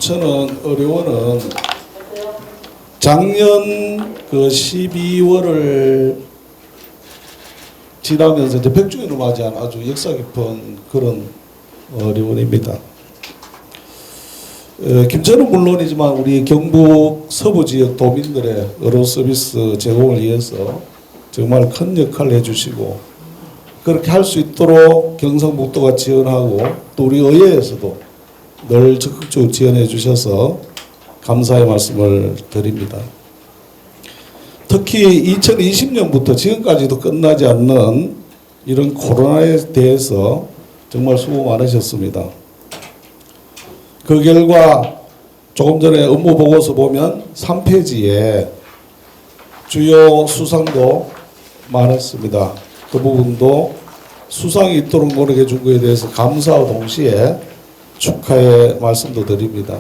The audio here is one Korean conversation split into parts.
김천은 의료원은 작년 그 12월을 지나면서 이제 100주년을 맞이한 아주 역사 깊은 그런 의료원입니다. 김천은 물론이지만 우리 경북 서부 지역 도민들의 의료 서비스 제공을 위해서 정말 큰 역할을 해주시고, 그렇게 할 수 있도록 경상북도가 지원하고 또 우리 의회에서도 늘 적극적으로 지원해 주셔서 감사의 말씀을 드립니다. 특히 2020년부터 지금까지도 끝나지 않는 이런 코로나에 대해서 정말 수고 많으셨습니다. 그 결과 조금 전에 업무 보고서 보면 3페이지에 주요 수상도 많았습니다. 그 부분도 수상이 있도록 노력해 준 것에 대해서 감사와 동시에 축하의 말씀도 드립니다.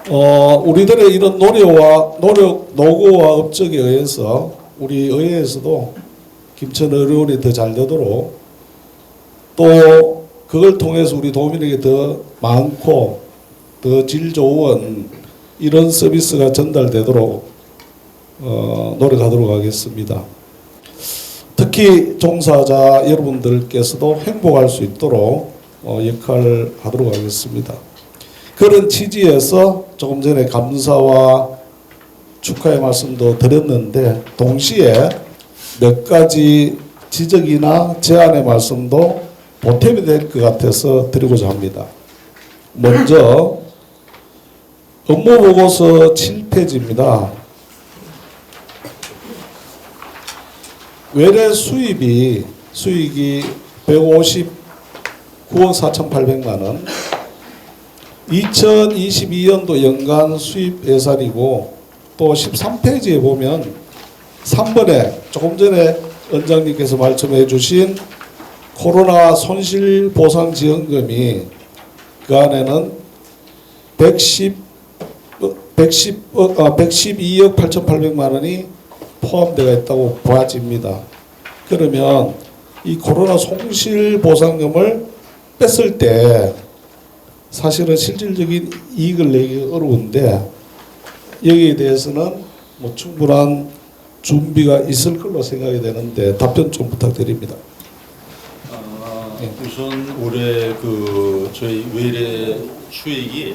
우리들의 이런 노고와 업적에 의해서 우리 의회에서도 김천 의료원이 더 잘 되도록, 또 그걸 통해서 우리 도민에게 더 많고 더 질 좋은 이런 서비스가 전달되도록 노력하도록 하겠습니다. 특히 종사자 여러분들께서도 행복할 수 있도록 역할을 하도록 하겠습니다. 그런 취지에서 조금 전에 감사와 축하의 말씀도 드렸는데, 동시에 몇 가지 지적이나 제안의 말씀도 보탬이 될 것 같아서 드리고자 합니다. 먼저 업무보고서 7페이지입니다. 외래 수익이 159억 4,800만 원, 2022년도 연간 수입 예산이고, 또 13페이지에 보면 3번에 조금 전에 원장님께서 말씀해 주신 코로나 손실보상지원금이 그 안에는 112억 8,800만 원이 포함되어 있다고 보아집니다. 그러면 이 코로나 손실보상금을 뺐을 때 사실은 실질적인 이익을 내기 어려운데, 여기에 대해서는 뭐 충분한 준비가 있을 걸로 생각이 되는데 답변 좀 부탁드립니다. 우선 올해 저희 외래 수익이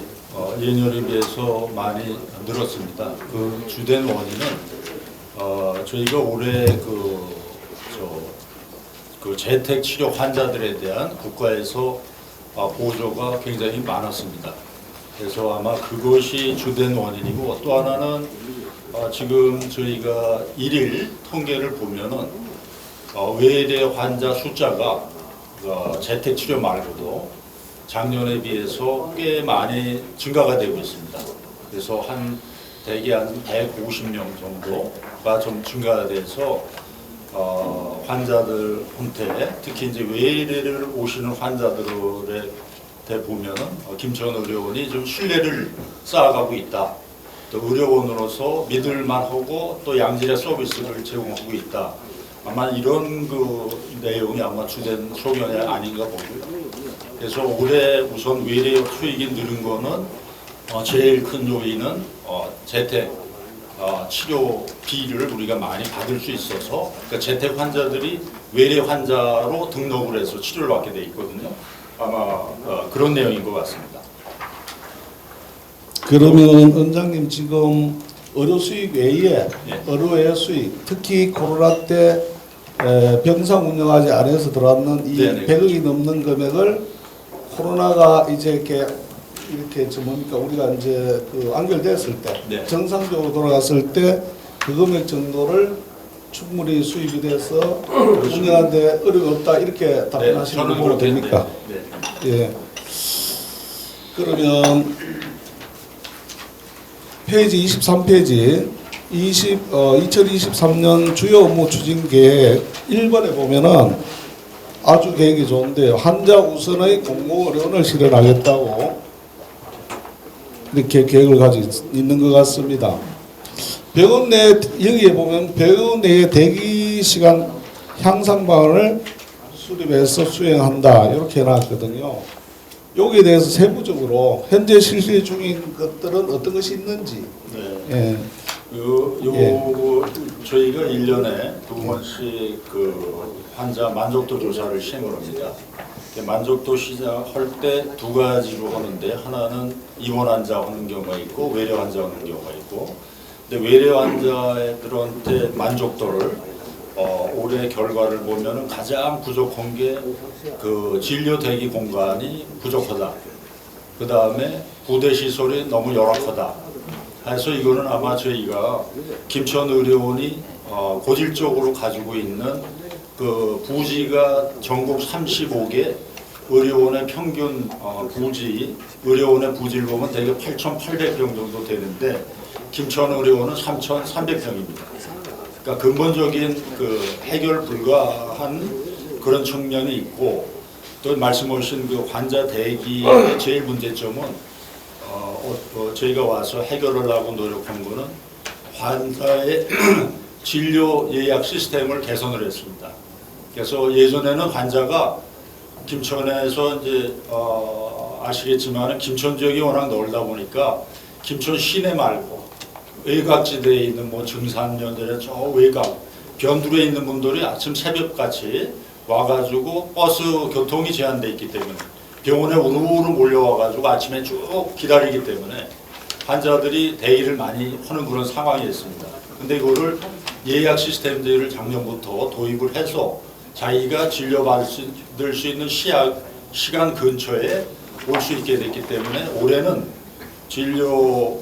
예년에 비해서 많이 늘었습니다. 그 주된 원인은 저희가 올해 재택 치료 환자들에 대한 국가에서 보조가 굉장히 많았습니다. 그래서 아마 그것이 주된 원인이고, 또 하나는 지금 저희가 일일 통계를 보면은 외래 환자 숫자가 재택 치료 말고도 작년에 비해서 꽤 많이 증가가 되고 있습니다. 그래서 대개 한 150명 정도가 좀 증가가 돼서 환자들한테, 특히 이제 외래를 오시는 환자들에 보면은 김천 의료원이 좀 신뢰를 쌓아가고 있다. 또 의료원으로서 믿을만하고 또 양질의 서비스를 제공하고 있다. 아마 이런 내용이 아마 주된 소견이 아닌가 보고요. 그래서 올해 우선 외래 수익이 늘은 거는 제일 큰 요인은 재택 치료비를 우리가 많이 받을 수 있어서, 그러니까 재택 환자들이 외래 환자로 등록을 해서 치료를 받게 돼 있거든요. 아마 그런 내용인 것 같습니다. 그러면 원장님, 지금 의료 수익 외에 의료 외 수익, 특히 코로나 때 병상 운영하지 않아서 들어왔는 이 100억이 넘는 금액을 코로나가 이제 이렇게 뭡니까, 우리가 이제 안결됐을 때, 정상적으로 돌아갔을 때 그 금액 정도를 충분히 수입이 돼서 운영하는데 어려움이 없다, 이렇게 답변하시는 걸로 됩니까? 예. 그러면 페이지 23페이지 2023년 주요 업무 추진 계획 1번에 보면은 아주 계획이 좋은데, 환자 우선의 공공의료원을 실현하겠다고 이렇게 계획을 가지고 있는 것 같습니다. 병원 내, 여기에 보면 병원 내의 대기 시간 향상 방안을 수립해서 수행한다, 이렇게 해놨거든요. 여기에 대해서 세부적으로 현재 실시 중인 것들은 어떤 것이 있는지. 네. 예. 저희가 1년에 2번씩 그 환자 만족도 조사를 시행을 합니다. 만족도 시작할 때 두 가지로 하는데, 하나는 입원 환자 하는 경우가 있고 외래 환자 하는 경우가 있고, 근데 외래 환자들한테 만족도를 올해 결과를 보면은 가장 부족한 게 그 진료 대기 공간이 부족하다. 그 다음에 부대 시설이 너무 열악하다. 해서 이거는 아마 저희가 김천 의료원이 고질적으로 가지고 있는 그 부지가 전국 35개 의료원의 평균 의료원의 부지를 보면 대개 8,800평 정도 되는데 김천 의료원은 3,300평입니다. 그러니까 근본적인 그 해결 불가한 그런 측면이 있고, 또 말씀하신 그 환자 대기의 제일 문제점은 저희가 와서 해결을 하고 노력한 거는 환자의 진료 예약 시스템을 개선을 했습니다. 그래서 예전에는 환자가 김천에서 이제 아시겠지만 김천 지역이 워낙 넓다 보니까 김천 시내 말고 외곽지대에 있는 뭐 증산면들의 저 외곽 변두리에 있는 분들이 아침 새벽같이 와가지고 버스 교통이 제한돼 있기 때문에 병원에 우르르 몰려와가지고 아침에 쭉 기다리기 때문에 환자들이 대기를 많이 하는 그런 상황이었습니다. 근데 이거를 예약 시스템들을 작년부터 도입을 해서 자기가 진료받을 수 있는 시간 근처에 올 수 있게 됐기 때문에 올해는 진료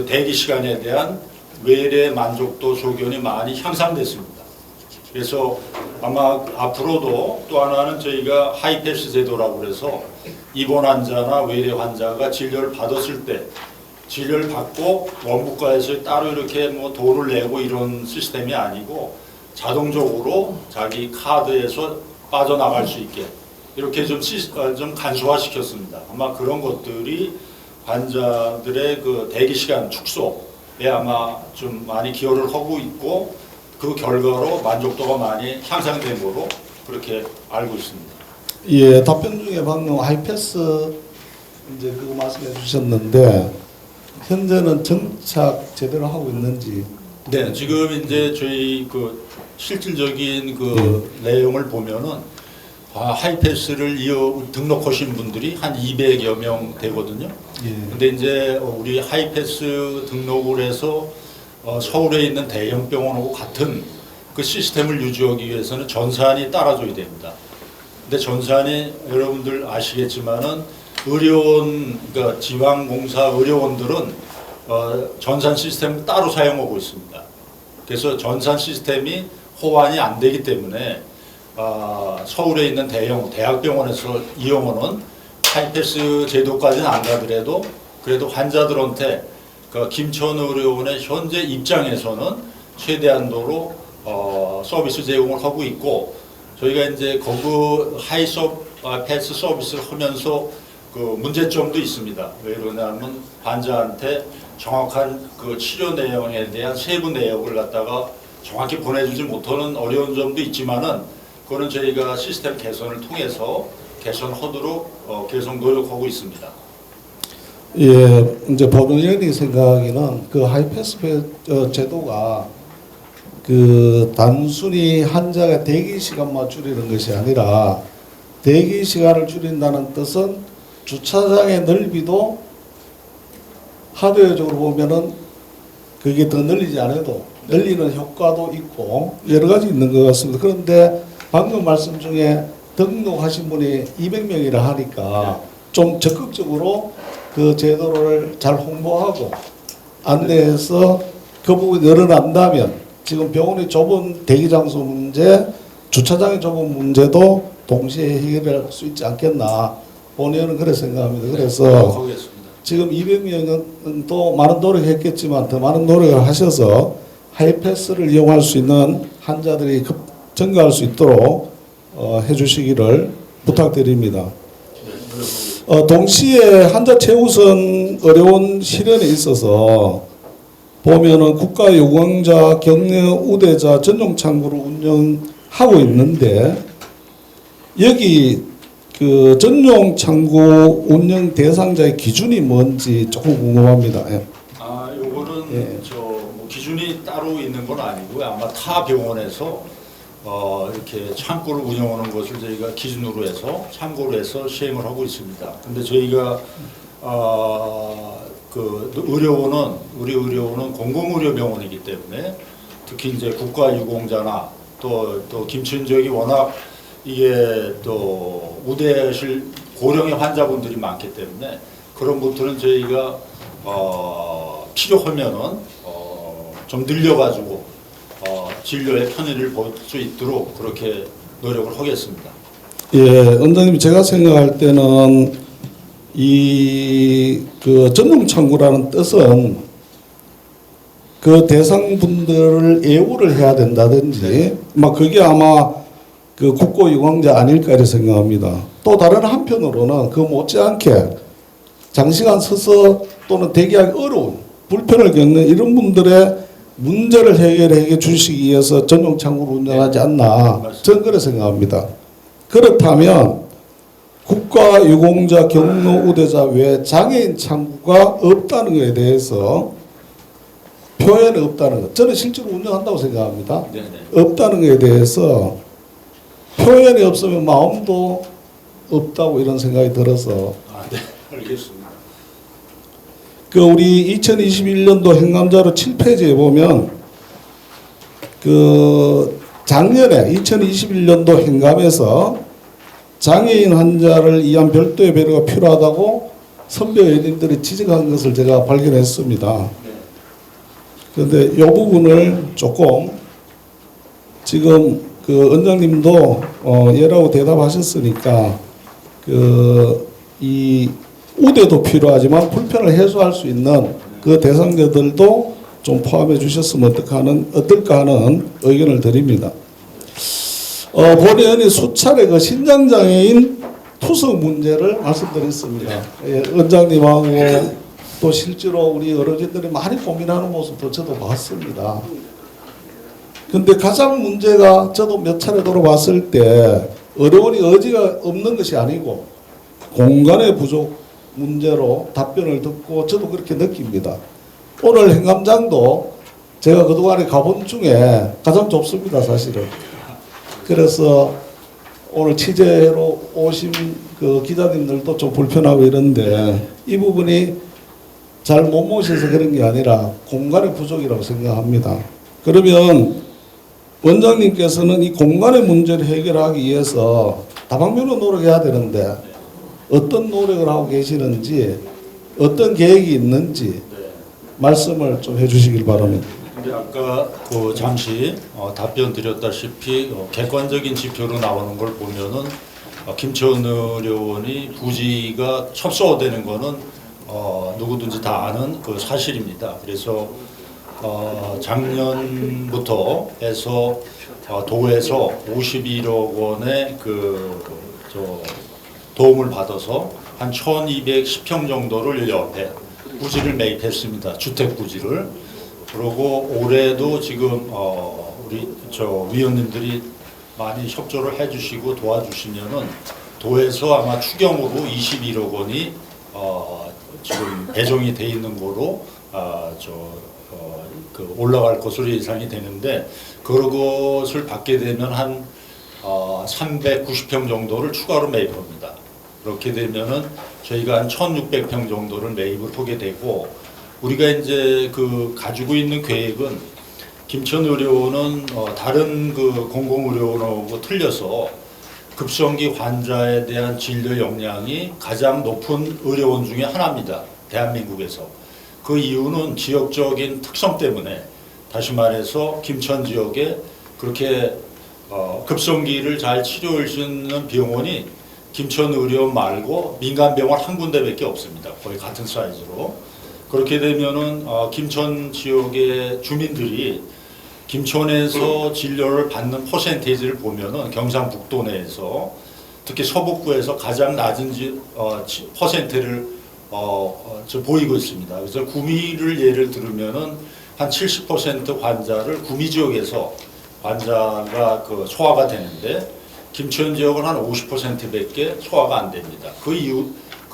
대기 시간에 대한 외래 만족도 소견이 많이 향상됐습니다. 그래서 아마 앞으로도 또 하나는 저희가 하이패스 제도라고 그래서 입원 환자나 외래 환자가 진료를 받았을 때 진료를 받고 원부과에서 따로 이렇게 뭐 돈을 내고 이런 시스템이 아니고 자동적으로 자기 카드에서 빠져나갈 수 있게 이렇게 좀 간소화시켰습니다. 아마 그런 것들이 환자들의 그 대기 시간 축소에 아마 좀 많이 기여를 하고 있고, 그 결과로 만족도가 많이 향상된 거로 그렇게 알고 있습니다. 예, 답변 중에 방금 하이패스 이제 그거 말씀해 주셨는데 현재는 정착 제대로 하고 있는지. 네, 지금 이제 저희 그 실질적인 그 내용을 보면은 하이패스를 등록하신 분들이 한 200여 명 되거든요. 예. 근데 이제 우리 하이패스 등록을 해서 서울에 있는 대형 병원하고 같은 그 시스템을 유지하기 위해서는 전산이 따라줘야 됩니다. 근데 전산이 여러분들 아시겠지만은 의료원, 그러니까 지방공사 의료원들은 전산 시스템을 따로 사용하고 있습니다. 그래서 전산 시스템이 호환이 안 되기 때문에 서울에 있는 대형 대학병원에서 이용하는 하이패스 제도까지는 안 가더라도 그래도 환자들한테 그 김천의료원의 현재 입장에서는 최대한도로 서비스 제공을 하고 있고, 저희가 이제 거부 하이패스 서비스를 하면서 그 문제점도 있습니다. 왜 그러냐면 환자한테 정확한 그 치료 내용에 대한 세부 내역을 갖다가 정확히 보내주지 못하는 어려운 점도 있지만은 그거는 저희가 시스템 개선을 통해서 개선하도록 계속 노력하고 있습니다. 예, 이제 보도연이 생각에는 그 하이패스 제도가 그 단순히 환자가 대기 시간만 줄이는 것이 아니라 대기 시간을 줄인다는 뜻은 주차장의 넓이도 하드웨어적으로 보면은 그게 더 늘리지 않아도 늘리는 효과도 있고 여러 가지 있는 것 같습니다. 그런데 방금 말씀 중에 등록하신 분이 200명이라 하니까 좀 적극적으로 그 제도를 잘 홍보하고 안내해서 그 부분이 늘어난다면 지금 병원이 좁은 대기 장소 문제, 주차장의 좁은 문제도 동시에 해결할 수 있지 않겠나. 본의원은 그렇게 생각합니다. 그래서 지금 200명은 또 많은 노력했겠지만 더 많은 노력을 하셔서 하이패스를 이용할 수 있는 환자들이 증가할 수 있도록 해주시기를 부탁드립니다. 동시에 환자 최우선 의료원 실현에 있어서 보면은 국가요강자, 격려 우대자 전용 창구를 운영하고 있는데 여기 그 전용 창구 운영 대상자의 기준이 뭔지 조금 궁금합니다. 예. 요거는 예. 뭐 기준이 따로 있는 건 아니고요. 아마 타 병원에서 이렇게 창구를 운영하는 것을 저희가 기준으로 해서 참고로 해서 시행을 하고 있습니다. 근데 저희가 그 우리 의료원은 공공의료병원이기 때문에 특히 이제 국가유공자나 또 김천 지역이 워낙 이게 또 우대실 고령의 환자분들이 많기 때문에 그런 분들은 저희가 필요하면은 좀 늘려가지고 진료의 편의를 볼 수 있도록 그렇게 노력을 하겠습니다. 예, 원장님 제가 생각할 때는 이 그 전용 창구라는 뜻은 그 대상분들을 예우를 해야 된다든지 막 그게 아마 그 국고유공자 아닐까 이렇게 생각합니다. 또 다른 한편으로는 그 못지않게 장시간 서서 또는 대기하기 어려운 불편을 겪는 이런 분들의 문제를 해결해 주시기 위해서 전용 창구를 운영하지 않나 저는 그렇게 생각합니다. 그렇다면 국가유공자 경로 우대자 외에 장애인 창구가 없다는 것에 대해서 표현이 없다는 것 저는 실제로 운영한다고 생각합니다. 네네. 없다는 것에 대해서 표현이 없으면 마음도 없다고 이런 생각이 들어서 네, 알겠습니다. 그 우리 2021년도 행감자료 7페이지에 보면 그 작년에 2021년도 행감에서 장애인 환자를 위한 별도의 배려가 필요하다고 선배 의원님들이 지적한 것을 제가 발견했습니다. 그런데 이 부분을 조금 지금 그 원장님도 예라고 대답하셨으니까 이 우대도 필요하지만 불편을 해소할 수 있는 그 대상자들도 좀 포함해 주셨으면 어떨까 하는 의견을 드립니다. 본의원이 수차례 그 신장장애인 투석 문제를 말씀드렸습니다. 예, 원장님하고 또 실제로 우리 어르신들이 많이 고민하는 모습도 저도 봤습니다. 근데 가장 문제가 저도 몇 차례 돌아봤을 때 의료원이 의지가 없는 것이 아니고 공간의 부족 문제로 답변을 듣고 저도 그렇게 느낍니다. 오늘 행감장도 제가 그동안에 가본 중에 가장 좁습니다, 사실은. 그래서 오늘 취재로 오신 그 기자님들도 좀 불편하고 이런데 이 부분이 잘 못 모셔서 그런 게 아니라 공간의 부족이라고 생각합니다. 그러면 원장님께서는 이 공간의 문제를 해결하기 위해서 다방면으로 노력해야 되는데 어떤 노력을 하고 계시는지 어떤 계획이 있는지 말씀을 좀 해주시길 바랍니다. 근데 아까 그 잠시 답변 드렸다시피 객관적인 지표로 나오는 걸 보면은 김천 의료원이 부지가 협소화되는 거는 누구든지 다 아는 그 사실입니다. 그래서 작년부터 해서 도에서 51억 원의 도움을 받아서 한 1,210평 정도를 옆에 부지를 매입했습니다. 주택 부지를. 그리고 올해도 지금 우리 위원님들이 많이 협조를 해주시고 도와주시면은 도에서 아마 추경으로 21억 원이 지금 배정이 돼 있는 거로 올라갈 것으로 예상이 되는데 그것을 받게 되면 한 390평 정도를 추가로 매입합니다. 그렇게 되면은 저희가 한 1,600평 정도를 매입을 하게 되고 우리가 이제 가지고 있는 계획은 김천의료원은 다른 공공의료원하고 틀려서 급성기 환자에 대한 진료 역량이 가장 높은 의료원 중에 하나입니다. 대한민국에서. 그 이유는 지역적인 특성 때문에 다시 말해서 김천 지역에 그렇게 급성기를 잘 치료할 수 있는 병원이 김천의료원 말고 민간병원 한 군데밖에 없습니다. 거의 같은 사이즈로. 그렇게 되면은 김천 지역의 주민들이 김천에서 진료를 받는 퍼센테이지를 보면은 경상북도 내에서 특히 서북부에서 가장 낮은 퍼센트를 보이고 있습니다. 그래서 구미를 예를 들면은 한 70% 환자를 구미 지역에서 환자가 소화가 되는데 김천 지역은 한 50%밖에 소화가 안 됩니다. 그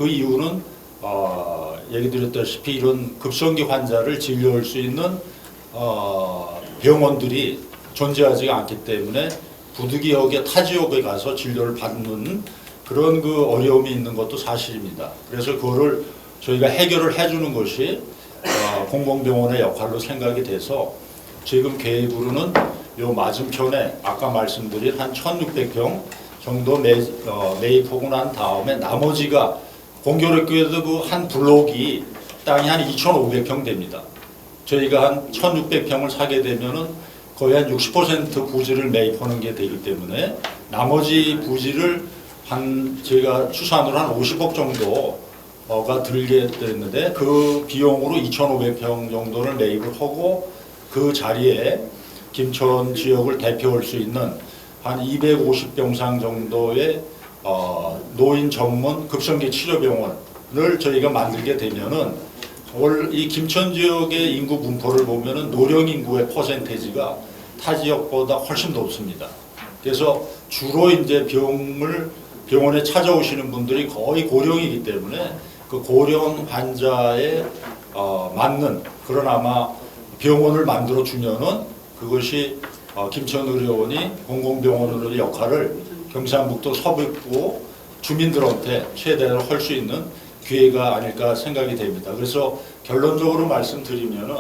이유는 얘기 드렸다시피 이런 급성기 환자를 진료할 수 있는 병원들이 존재하지가 않기 때문에 부득이하게 타 지역에 가서 진료를 받는 그런 그 어려움이 있는 것도 사실입니다. 그래서 그거를 저희가 해결을 해주는 것이 공공병원의 역할로 생각이 돼서 지금 계획으로는 요 맞은편에 아까 말씀드린 한 1,600평 정도 매입하고 난 다음에 나머지가 공교롭게도 그 한 블록이 땅이 한 2,500평 됩니다. 저희가 한 1,600평을 사게 되면은 거의 한 60% 부지를 매입하는 게 되기 때문에 나머지 부지를 한 제가 추산으로 한 50억 정도가 들게 됐는데 그 비용으로 2,500평 정도를 매입을 하고 그 자리에 김천 지역을 대표할 수 있는 한 250병상 정도의 노인 전문 급성기 치료병원을 저희가 만들게 되면은 이 김천 지역의 인구 분포를 보면은 노령 인구의 퍼센테이지가 타 지역보다 훨씬 높습니다. 그래서 주로 이제 병원에 찾아오시는 분들이 거의 고령이기 때문에 그 고령 환자에 맞는 그런 아마 병원을 만들어 주면은 그것이 김천의료원이 공공병원으로의 역할을 경상북도 서북부 주민들한테 최대한 할 수 있는 기회가 아닐까 생각이 됩니다. 그래서 결론적으로 말씀드리면은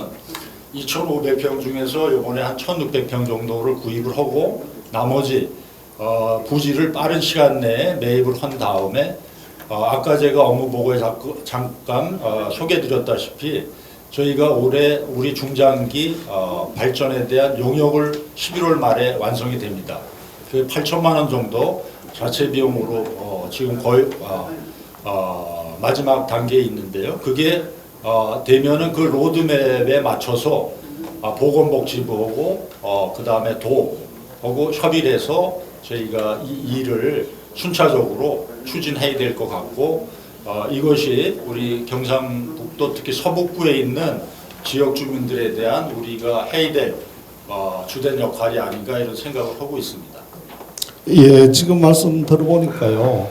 2,500평 중에서 이번에 한 1,600평 정도를 구입을 하고 나머지 부지를 빠른 시간 내에 매입을 한 다음에 아까 제가 업무보고에 잠깐 소개해드렸다시피 저희가 올해 우리 중장기 발전에 대한 용역을 11월 말에 완성이 됩니다. 그 8천만 원 정도 자체 비용으로 지금 거의 마지막 단계에 있는데요. 그게 되면은 그 로드맵에 맞춰서 보건복지부하고 그 다음에 도하고 협의를 해서 저희가 이 일을 순차적으로 추진해야 될 것 같고 이것이 우리 경상북도 특히 서북부에 있는 지역 주민들에 대한 우리가 해야 될 주된 역할이 아닌가 이런 생각을 하고 있습니다. 예, 지금 말씀 들어보니까요.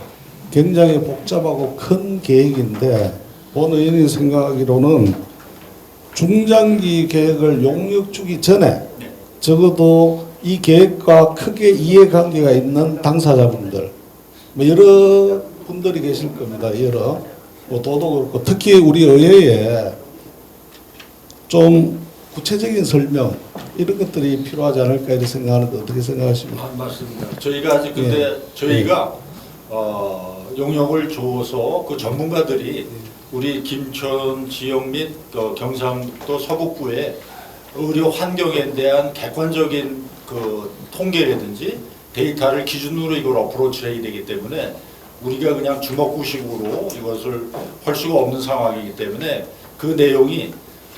굉장히 복잡하고 큰 계획인데 본 의원이 생각하기로는 중장기 계획을 용역 주기 전에 적어도 이 계획과 크게 이해관계가 있는 당사자분들 여러 분들이 계실 겁니다. 여러 도도 그렇고 특히 우리 의회에 좀 구체적인 설명 이런 것들이 필요하지 않을까 이렇게 생각하는데 어떻게 생각하십니까? 맞습니다. 저희가 아직 근데 저희가 용역을 줘서 그 전문가들이 우리 김천 지역 및 경상북도 서북부의 의료 환경에 대한 객관적인 그 통계라든지 데이터를 기준으로 이걸 어프로치를 해야 되기 때문에 우리가 그냥 주먹구식으로 이것을 할 수가 없는 상황이기 때문에 그 내용이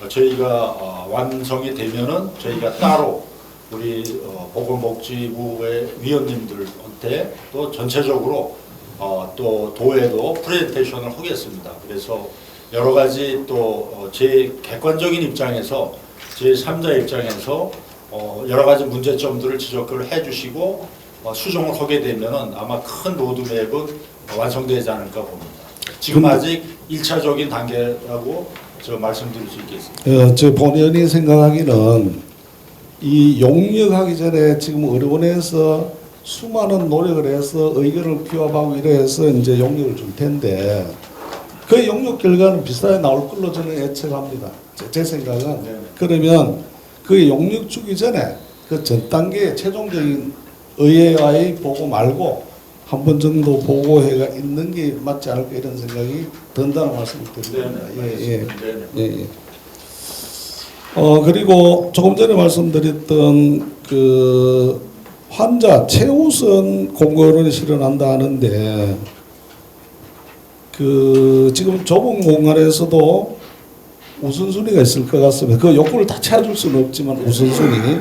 저희가 완성이 되면은 저희가 따로 우리 보건복지부의 위원님들한테 또 전체적으로 또 도에도 프레젠테이션을 하겠습니다. 그래서 여러 가지 또 제 객관적인 입장에서 제 3자 입장에서 여러 가지 문제점들을 지적을 해주시고 수정을 하게 되면은 아마 큰 로드맵은 완성되지 않을까 봅니다. 지금 아직 1차적인 단계라고 제가 말씀드릴 수 있겠습니다. 저 본의원이 생각하기는 이 용역하기 전에 지금 의료원에서 수많은 노력을 해서 의견을 피업하고 이래서 이제 용역을 줄 텐데 그 용역 결과는 비슷하게 나올 걸로 저는 예측합니다. 제 생각은. 네네. 그러면 그 용역 주기 전에 그 전 단계의 최종적인 의회와의 보고 말고 한 번 정도 보고회가 있는 게 맞지 않을까 이런 생각이 든다는 말씀을 드립니다. 예. 그리고 조금 전에 말씀드렸던 그 환자 최우선 공고론이 실현한다 하는데 그 지금 좁은 공간에서도 우선순위가 있을 것 같습니다. 그 욕구를 다 채워줄 수는 없지만 우선순위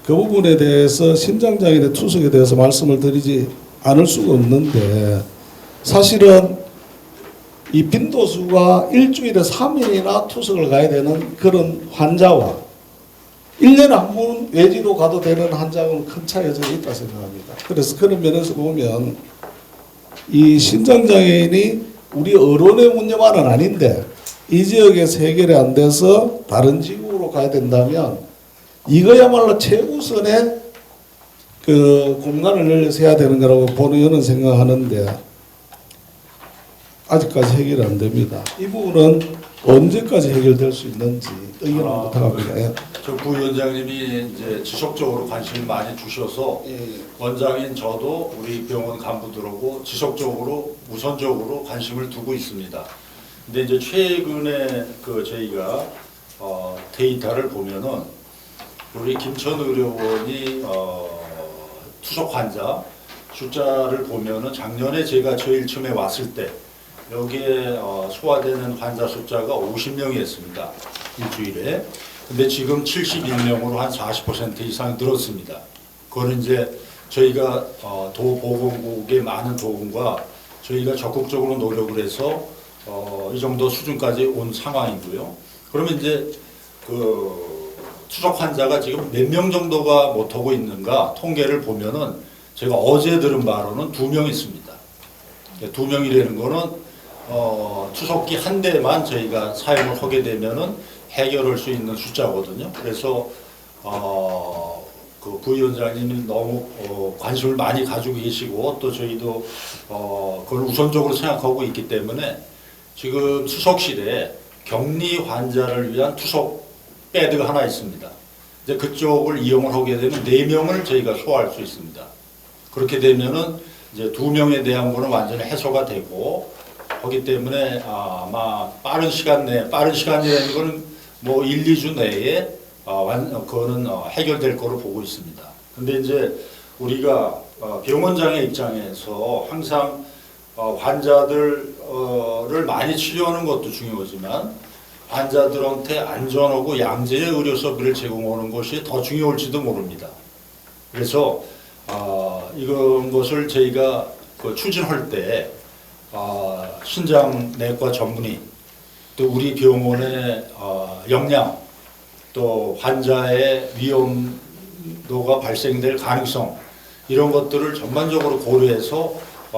그 부분에 대해서 심장장애의 투석에 대해서 말씀을 드리지 않을 수가 없는데 사실은 이 빈도수가 일주일에 3일이나 투석을 가야 되는 그런 환자와 1년에 한 번 외지로 가도 되는 환자는 큰 차이가 저는 있다 생각합니다. 그래서 그런 면에서 보면 이 신장장애인이 우리 언론의 문제만은 아닌데 이 지역에서 해결이 안 돼서 다른 지역으로 가야 된다면 이거야말로 최우선의 그 공간을 열려서 해야 되는 거라고 보는 저는 생각하는데 아직까지 해결이 안 됩니다. 이 부분은 언제까지 해결될 수 있는지 의견을 부탁합니다. 예. 저 부위원장님이 이제 지속적으로 관심을 많이 주셔서 원장인 저도 우리 병원 간부들하고 지속적으로 우선적으로 관심을 두고 있습니다. 근데 이제 최근에 그 저희가 데이터를 보면은 우리 김천 의료원이 투석 환자 숫자를 보면은 작년에 제가 제일 처음에 왔을 때 여기에 소화되는 환자 숫자가 50명이었습니다. 일주일에. 근데 지금 71명으로 한 40% 이상 늘었습니다. 그거는 이제 저희가 도보건국의 많은 도움과 저희가 적극적으로 노력을 해서 이 정도 수준까지 온 상황이고요. 그러면 이제 그 투석 환자가 지금 몇 명 정도가 못 오고 있는가 통계를 보면은 제가 어제 들은 바로는 2명 있습니다. 2명이라는 거는 투석기 한 대만 저희가 사용을 하게 되면은 해결할 수 있는 숫자거든요. 그래서 그 부위원장님이 너무 관심을 많이 가지고 계시고 또 저희도 그걸 우선적으로 생각하고 있기 때문에 지금 수석실에 격리 환자를 위한 투석 베드가 하나 있습니다. 이제 그쪽을 이용을 하게 되면 4명을 저희가 소화할 수 있습니다. 그렇게 되면은 이제 2명에 대한 거는 완전히 해소가 되고 하기 때문에 아마 빠른 시간 내에, 빠른 시간이라는 거는 뭐 1, 2주 내에 그거는 해결될 거로 보고 있습니다. 근데 이제 우리가 병원장의 입장에서 항상 환자들을 많이 치료하는 것도 중요하지만 환자들한테 안전하고 양질의 의료 서비스를 제공하는 것이 더 중요할지도 모릅니다. 그래서 이런 것을 저희가 추진할 때 신장내과 전문의 또 우리 병원의 역량 또 환자의 위험도가 발생될 가능성 이런 것들을 전반적으로 고려해서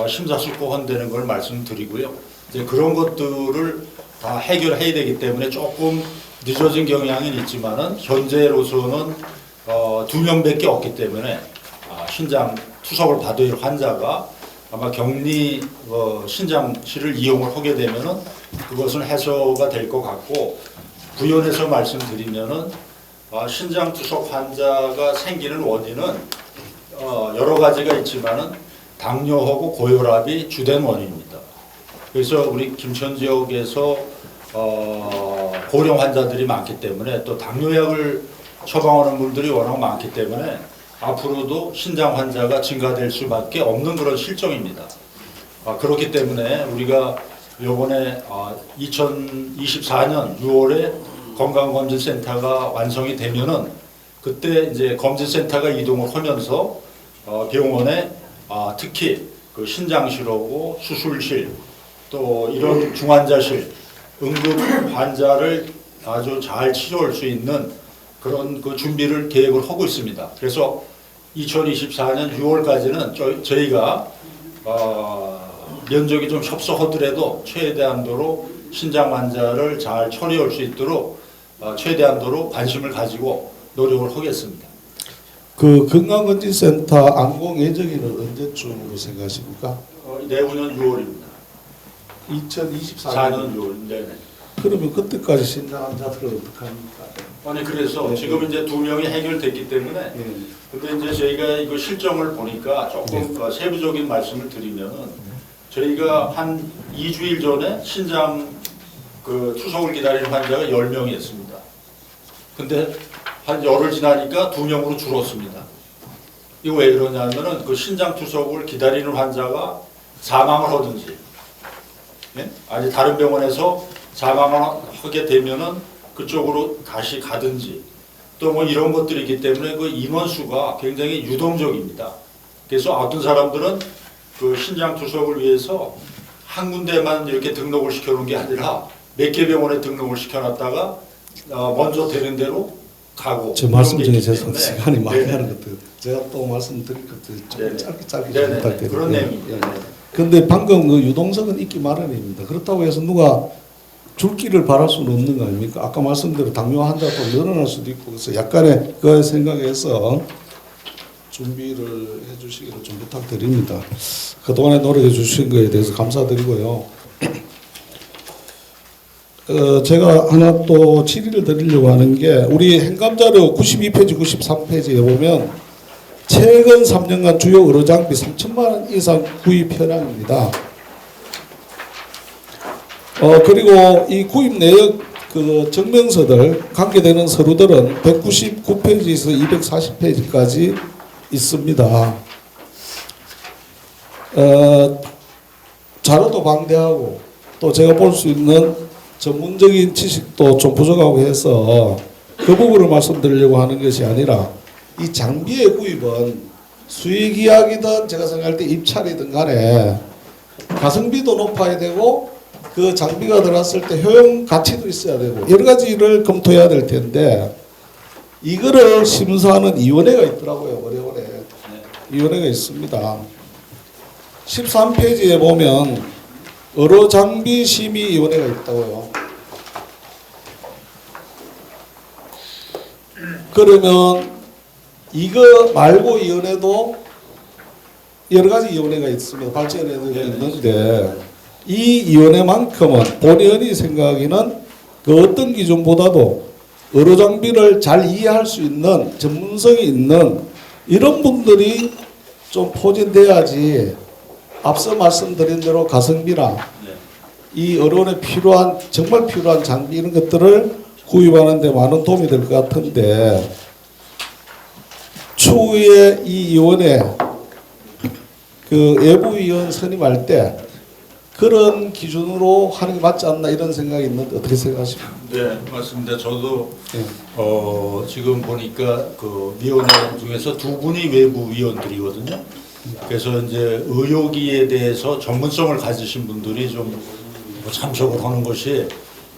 심사숙고한다는 걸 말씀드리고요. 이제 그런 것들을 다 해결해야 되기 때문에 조금 늦어진 경향은 있지만은 현재로서는 2명밖에 없기 때문에 신장 투석을 받을 환자가 아마 격리 신장실을 이용을 하게 되면은 그것은 해소가 될 것 같고 부연해서 말씀드리면은 신장 투석 환자가 생기는 원인은 여러 가지가 있지만은 당뇨하고 고혈압이 주된 원인입니다. 그래서 우리 김천 지역에서 고령 환자들이 많기 때문에 또 당뇨약을 처방하는 분들이 워낙 많기 때문에 앞으로도 신장 환자가 증가될 수밖에 없는 그런 실정입니다. 그렇기 때문에 우리가 이번에 2024년 6월에 건강검진센터가 완성이 되면은 그때 이제 검진센터가 이동을 하면서 병원에 특히 그 신장실하고 수술실 또 이런 중환자실 응급 환자를 아주 잘 치료할 수 있는 그런 그 준비를 계획을 하고 있습니다. 그래서 2024년 6월까지는 저희가 면적이 좀 협소하더라도 최대한도로 신장 환자를 잘 처리할 수 있도록 최대한도로 관심을 가지고 노력을 하겠습니다. 그 건강검진센터 안공 예정일은 언제쯤으로 생각하십니까? 내후년 6월입니다. 2024년 6월. 네네. 그러면 그때까지 신장 환자들은 어떡합니까? 아니 그래서 지금 이제 2명이 해결됐기 때문에 근데 이제 저희가 이거 실정을 보니까 조금 세부적인 말씀을 드리면은 저희가 한 2주일 전에 신장 그 투석을 기다리는 환자가 10명이었습니다. 근데 한 열흘 지나니까 2명으로 줄었습니다. 이거 왜 그러냐면은 그 신장 투석을 기다리는 환자가 사망을 하든지 아니 다른 병원에서 사망을 하게 되면은 그쪽으로 다시 가든지 또 뭐 이런 것들이 있기 때문에 그 인원수가 굉장히 유동적입니다. 그래서 어떤 사람들은 그 신장 투석을 위해서 한 군데만 이렇게 등록을 시켜놓은 게 아니라 몇 개 병원에 등록을 시켜놨다가 먼저 되는 대로 가고 제 말씀 이런 게 중에 있기 죄송합니다. 때문에. 시간이 많이 네네. 가는 것들 제가 또 말씀드릴 것들 좀 네네. 짧게 네네. 부탁드립니다. 그런 내용입니다. 근데 방금 그 유동성은 있기 마련입니다. 그렇다고 해서 누가 줄기를 바랄 수는 없는 거 아닙니까? 아까 말씀대로 당뇨 환자가 또 늘어날 수도 있고 그래서 약간의 그 생각에서 준비를 해주시기를 좀 부탁드립니다. 그동안에 노력해 주신 거에 대해서 감사드리고요. 제가 하나 또 질의를 드리려고 하는 게 우리 행감자료 92페이지, 93페이지에 보면 최근 3년간 주요 의료 장비 3천만 원 이상 구입 현황입니다. 그리고 이 구입 내역 그 증명서들 관계되는 서류들은 199페이지에서 240페이지까지 있습니다. 자료도 방대하고 또 제가 볼 수 있는 전문적인 지식도 좀 부족하고 해서 그 부분을 말씀드리려고 하는 것이 아니라 이 장비의 구입은 수익 이야기든 제가 생각할 때 입찰이든 간에 가성비도 높아야 되고 그 장비가 들어왔을 때 효용 가치도 있어야 되고 여러 가지를 검토해야 될 텐데 이거를 심사하는 위원회가 있더라고요. 의료원에 위원회가 있습니다. 13페이지에 보면 의료장비심의위원회가 있다고요. 그러면 이거 말고 위원회도 여러 가지 위원회가 있습니다. 발전위원회가 있는데 이 위원회만큼은 본의원이 생각하기는 그 어떤 기준보다도 의료장비를 잘 이해할 수 있는 전문성이 있는 이런 분들이 좀 포진돼야지 앞서 말씀드린 대로 가성비나 이 의료원에 필요한 정말 필요한 장비 이런 것들을 구입하는 데 많은 도움이 될 것 같은데 추후에 이 위원회 그 외부위원 선임할 때 그런 기준으로 하는 게 맞지 않나 이런 생각이 있는데 어떻게 생각하십니까? 네, 맞습니다. 저도 네. 지금 보니까 그 위원회 중에서 두 분이 외부 위원들이거든요. 그래서 이제 의료기에 대해서 전문성을 가지신 분들이 좀 참석을 하는 것이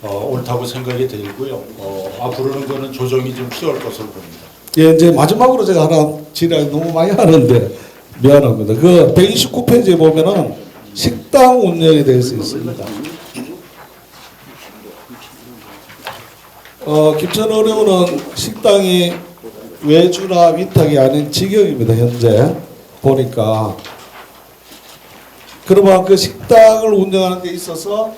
옳다고 생각이 들고요. 앞으로는 그는 조정이 좀 필요할 것으로 봅니다. 예, 이제 마지막으로 제가 하나 질의 너무 많이 하는데 미안합니다. 그 129페이지에 보면은 식당 운영에 대해서 있습니다. 김천의료원은 식당이 외주나 위탁이 아닌 직영입니다. 현재 보니까. 그러면 그 식당을 운영하는 데 있어서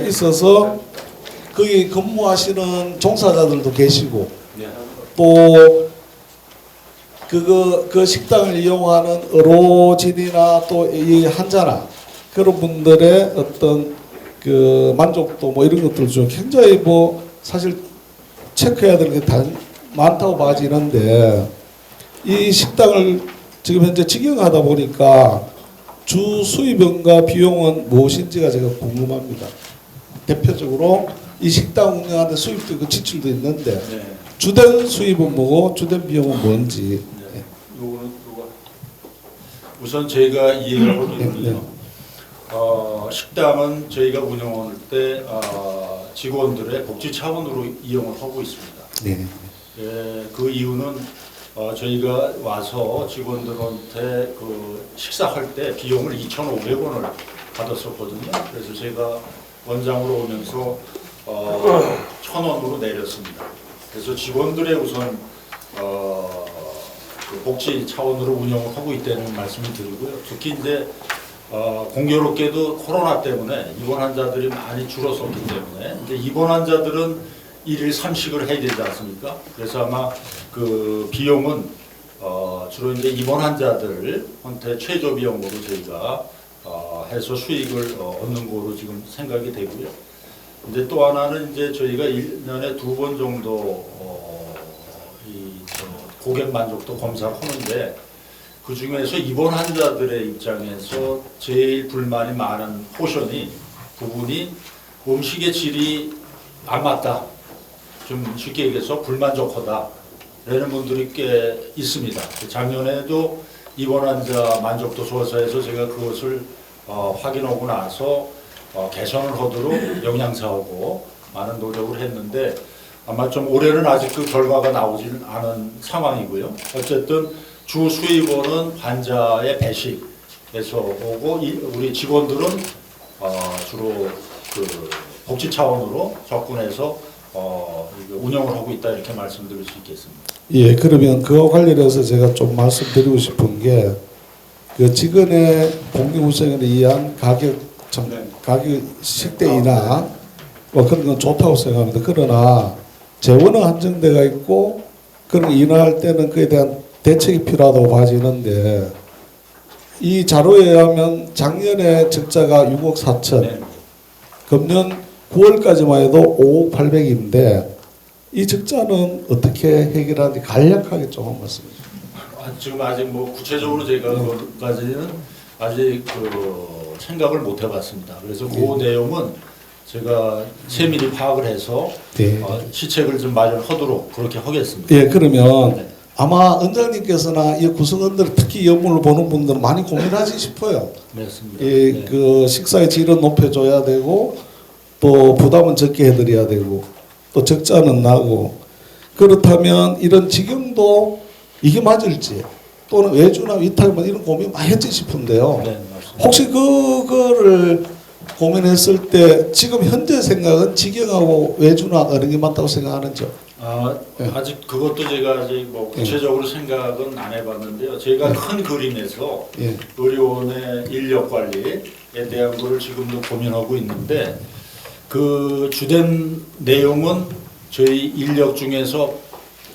있어서 거기 근무하시는 종사자들도 계시고 또 그 식당을 이용하는 의료진이나 또 이 환자나 그런 분들의 어떤 그 만족도 뭐 이런 것들 중 굉장히 뭐 사실 체크해야 될 게 많다고 봐지는데 이 식당을 지금 현재 직영하다 보니까 주 수입원과 비용은 무엇인지가 제가 궁금합니다. 대표적으로 이 식당 운영하는데 수입도 있고 지출도 있는데 주된 수입은 뭐고 주된 비용은 뭔지. 우선 저희가 이해를 하거든요. 식당은 저희가 운영할 때 직원들의 복지 차원으로 이용을 하고 있습니다. 네. 예, 그 이유는 저희가 와서 직원들한테 그 식사할 때 비용을 2,500원을 받았었거든요. 그래서 제가 원장으로 오면서 1,000원으로 내렸습니다. 그래서 직원들의 우선 그 복지 차원으로 운영을 하고 있다는 말씀을 드리고요. 특히 이제 공교롭게도 코로나 때문에 입원 환자들이 많이 줄었었기 때문에 이제 입원 환자들은 일일 3식을 해야 되지 않습니까? 그래서 아마 그 비용은 주로 이제 입원 환자들한테 최저 비용으로 저희가 해서 수익을 얻는 거로 지금 생각이 되고요. 이제 또 하나는 이제 저희가 1년에 2번 정도 고객 만족도 검사를 하는데 그 중에서 입원 환자들의 입장에서 제일 불만이 많은 부분이 음식의 질이 안 맞다. 좀 쉽게 얘기해서 불만족하다. 라는 분들이 꽤 있습니다. 작년에도 입원 환자 만족도 조사에서 제가 그것을 확인하고 나서 개선을 하도록 영양사하고 많은 노력을 했는데 아마 좀 올해는 아직 그 결과가 나오지는 않은 상황이고요. 어쨌든 주 수입원은 환자의 배식에서 오고 우리 직원들은 주로 그 복지 차원으로 접근해서 운영을 하고 있다 이렇게 말씀드릴 수 있겠습니다. 예, 그러면 그와 관련해서 제가 좀 말씀드리고 싶은 게 그 직원의 복리후생을 위한 가격 식대이나 뭐 그런 건 좋다고 생각합니다. 그러나 재원은 한정돼가 있고 그런 인하할 때는 그에 대한 대책이 필요하다고 봐지는데 이 자료에 의하면 작년에 적자가 6억 4천, 네. 금년 9월까지만 해도 5억 8백인데 이 적자는 어떻게 해결하는지 간략하게 좀 한 말씀 주세요. 지금 아직 뭐 구체적으로 제가 그것까지는 아직 그 생각을 못 해봤습니다. 그래서 그 내용은 제가 세밀히 파악을 해서 네. 시책을 좀 마련하도록 그렇게 하겠습니다. 예, 그러면 네. 아마 원장님께서나 이 구성원들 특히 연문을 보는 분들은 많이 고민하시 싶어요. 맞습니다. 이 네. 그 식사의 질은 높여줘야 되고 또 부담은 적게 해드려야 되고 또 적자는 나고 그렇다면 이런 직영도 이게 맞을지 또는 외주나 위탁만 이런 고민 많이 했지 싶은데요. 네, 맞습니다. 혹시 그거를 고민했을 때 지금 현재 생각은 직영하고 외주나 어느 게 맞다고 생각하는지요? 네. 아직 그것도 제가 아직 뭐 구체적으로 생각은 안 해봤는데요. 제가 네. 큰 그림에서 예. 의료원의 인력 관리에 대한 거를 지금도 고민하고 있는데 그 주된 내용은 저희 인력 중에서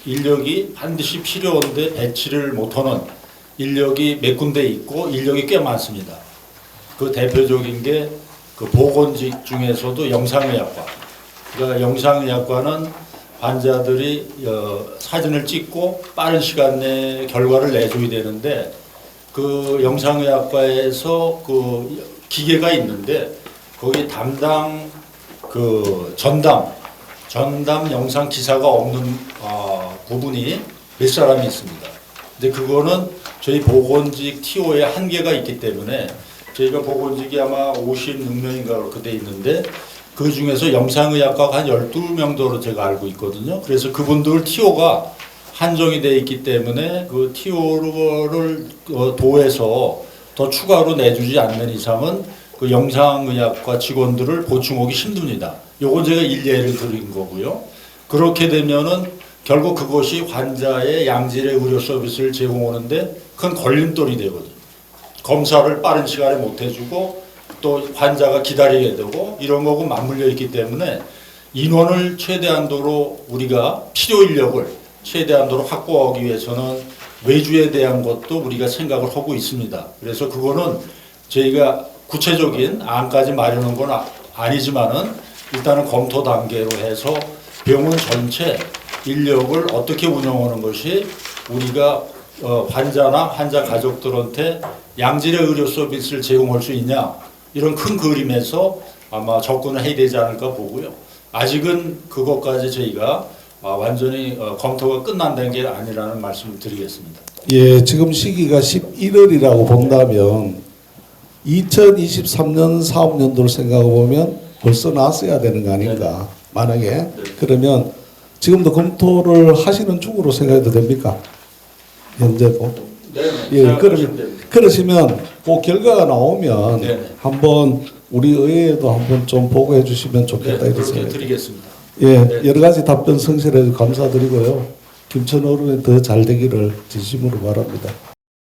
인력이 반드시 필요한데 배치를 못하는 인력이 몇 군데 있고 인력이 꽤 많습니다. 그 대표적인 게 그 보건직 중에서도 영상의학과. 그러니까 영상의학과는 환자들이 사진을 찍고 빠른 시간 내에 결과를 내줘야 되는데 그 영상의학과에서 그 기계가 있는데 거기 담당 그 전담 영상 기사가 없는 부분이 몇 사람이 있습니다. 근데 그거는 저희 보건직 TO에 한계가 있기 때문에 저희가 보건직이 아마 56명인가 그렇게 돼 있는데 그 중에서 영상의학과가 한 12명 정도 제가 알고 있거든요. 그래서 그분들 TO가 한정이 돼 있기 때문에 그 TO를 도에서 더 추가로 내주지 않는 이상은 그 영상의학과 직원들을 보충하기 힘듭니다. 요건 제가 일례를 드린 거고요. 그렇게 되면은 결국 그것이 환자의 양질의 의료 서비스를 제공하는데 큰 걸림돌이 되거든요. 검사를 빠른 시간에 못 해주고 또 환자가 기다리게 되고 이런 거고 맞물려 있기 때문에 인원을 최대한도로 우리가 필요 인력을 최대한도로 확보하기 위해서는 외주에 대한 것도 우리가 생각을 하고 있습니다. 그래서 그거는 저희가 구체적인 안까지 마련한 건 아니지만은 일단은 검토 단계로 해서 병원 전체 인력을 어떻게 운영하는 것이 우리가 환자나 환자 가족들한테 양질의 의료 서비스를 제공할 수 있냐 이런 큰 그림에서 아마 접근을 해야 되지 않을까 보고요. 아직은 그것까지 저희가 완전히 검토가 끝난다는 게 아니라는 말씀을 드리겠습니다. 예, 지금 시기가 11월이라고 본다면 2023년 사업연도를 생각해 보면 벌써 나왔어야 되는 거 아닌가? 만약에 그러면 지금도 검토를 하시는 중으로 생각해도 됩니까? 현재도? 네, 예, 그러시면 그 결과가 나오면 네네. 한번 우리 의회에도 한번 좀 보고해 주시면 좋겠다 이렇게 그렇게 생각합니다. 드리겠습니다. 예, 네. 여러 가지 답변 성실해 감사드리고요. 김천 의원이 더 잘 되기를 진심으로 바랍니다.